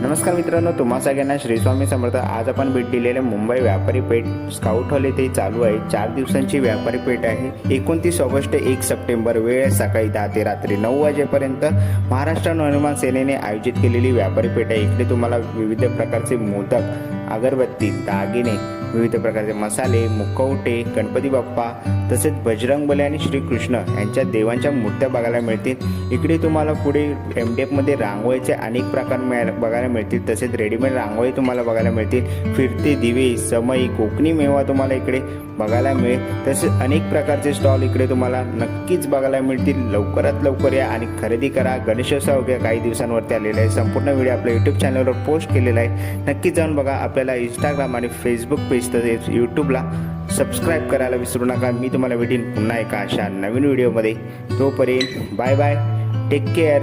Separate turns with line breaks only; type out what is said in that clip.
नमस्कार मित्रांनो, तुम्हा सगळ्यांना श्री स्वामी समर्थ। आज आपण भेट दिलेले मुंबई व्यापारी पेठ स्काउट हॉल येथे चालू आहे। 4 दिवसांची व्यापारी पेठ आहे। 29 ऑगस्ट 1 सप्टेंबर, वेळ सकाळी 10 ते रात्री 9 वाजेपर्यंत महाराष्ट्र नवनिर्माण सेनेने आयोजित केलेली व्यापारी पेठ आहे। इकडे तुम्हाला विविध प्रकारचे मोदक, अगरबत्ती, दागिने, विविध प्रकारचे मसाले, मुखवटे, गणपती बाप्पा तसेच बजरंगबली आणि श्रीकृष्ण यांच्या देवांच्या मूर्त्या बघायला मिळतील। इकडे तुम्हाला पुढे MDF मध्ये रांगोळीचे अनेक प्रकार बघायला मिळतील। तसेच रेडीमेड रांगोळी तुम्हाला बघायला मिळतील। फिरते दिवे, समई, कोकणी मेवा तुम्हाला इकडे बघायला मिळेल। तसेच अनेक प्रकारचे स्टॉल इकडे तुम्हाला नक्कीच बघायला मिळतील। लवकरात लवकर या आणि खरेदी करा। गणेशोत्सव अवघ्या काही दिवसांवरती आलेला आहे। संपूर्ण व्हिडिओ आपल्या YouTube चॅनलवर पोस्ट केलेला आहे, नक्की जाऊन बघा। आपल्याला Instagram आणि Facebook पेज तसेच YouTubeला सबस्क्राईब करायला विसरू नका। मी तुम्हाला भेटेन पुन्हा एका अशा नवीन व्हिडिओमध्ये। तोपर्यंत बाय बाय, टेक केअर।